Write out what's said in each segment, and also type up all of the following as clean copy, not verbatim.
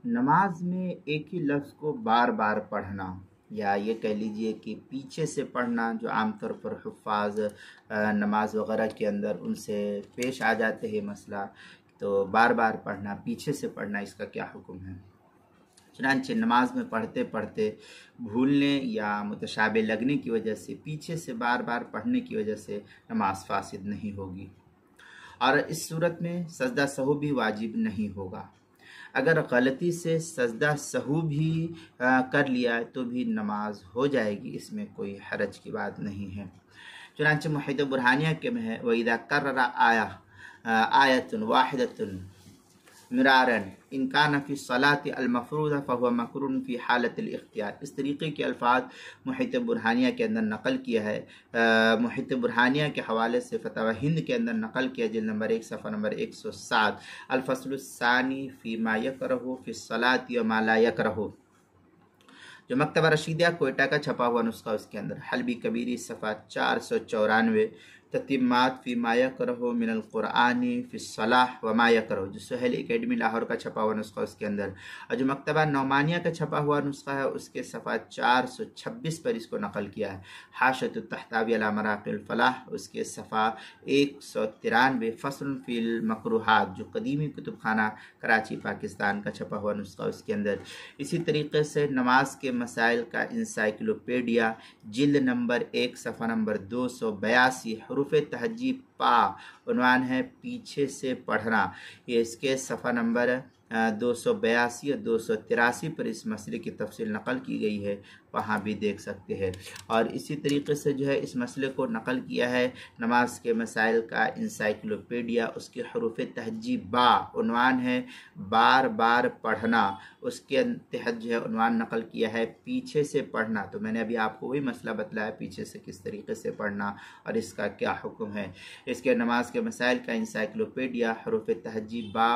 नमाज में एक ही लफ्ज़ को बार बार पढ़ना, या ये कह लीजिए कि पीछे से पढ़ना, जो आमतौर पर हुफ़्फ़ाज़ नमाज वग़ैरह के अंदर उनसे पेश आ जाते हैं मसला, तो बार बार पढ़ना, पीछे से पढ़ना, इसका क्या हुक्म है। चुनांचे नमाज में पढ़ते पढ़ते भूलने या मुतशाबे लगने की वजह से पीछे से बार बार पढ़ने की वजह से नमाज फासिद नहीं होगी, और इस सूरत में सजदा सहू भी वाजिब नहीं होगा। अगर गलती से सजदा सहू भी कर लिया तो भी नमाज हो जाएगी, इसमें कोई हरज की बात नहीं है। चुनांचे मुहित बुरहानिया के में है, वइदा कर्ररा आयतुन वाहिदतुन मिरारन इनकान फ़ी सलाति अलमफ़रूज़ा फ़हुवा मकरूहन फ़ी हालतिल इख्तियार। इस तरीके के अल्फाज मुहित बुरहानिया के अंदर नकल किया है। मुहित बुरहानिया के हवाले से फ़तवा हिंद के अंदर नकल किया, जिल्द नंबर 1 सफ़ा नंबर 107, अल-फ़स्लुस्सानी फ़ी मा यकरहु फ़ी सलाति व मा ला यकरहु, जो मकतबा रशीदिया कोयटा का छपा हुआ नुस्खा, उसके अंदर हल्बी कबीरी सफ़ा 494, ततिम्मात फ़ी मा यकरहु मिनल क़ुरआनी फ़ी सलाह व मा यकरहु, जो सुहेल एकेडमी लाहौर का छपा हुआ नुस्खा, उसके अंदर, और जो मकतबा नौमानिया का छपा हुआ नुस्खा है उसके सफ़ा 426 पर इसको नकल किया है। हाशियतुत तहतावी अला मराक़िल फ़लाह, उसके सफ़ा 193, फ़स्लुन फ़िल मकरूहात, जो कदीमी कुतुबखाना कराची पाकिस्तान का छपा हुआ नुस्खा, उसके अंदर। इसी तरीके से नमाज के मसाइल का इंसाइक्लोपीडिया, जिल्द नंबर 1 सफ़ा नंबर 282, हरूफ तहज्जी पा, उन्वान है पीछे से पढ़ना, ये इसके सफ़ा नंबर 282 और 283 पर इस मसले की तफसील नकल की गई है, वहाँ भी देख सकते हैं। और इसी तरीके से जो है इस मसले को नकल किया है नमाज के मसाइल का इंसाइक्लोपीडिया, उसके हरूफ तहज्जी बा, उन्वान है बार बार पढ़ना, उसके तहत जो है उन्वान नकल किया है पीछे से पढ़ना। तो मैंने अभी आपको वही मसला बतलाया पीछे से किस तरीके से पढ़ना और इसका क्या हुक्म है। इसके नमाज के मसाइल का इंसाइक्लोपीडिया, हरूफ तहज्जी बा,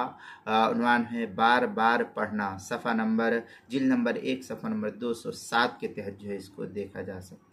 उन्वान है बार बार पढ़ना, सफ़ा नंबर जिल्द नंबर 1 सफ़ा नंबर 207 के तहत जो है इसको देखा जा सकता है।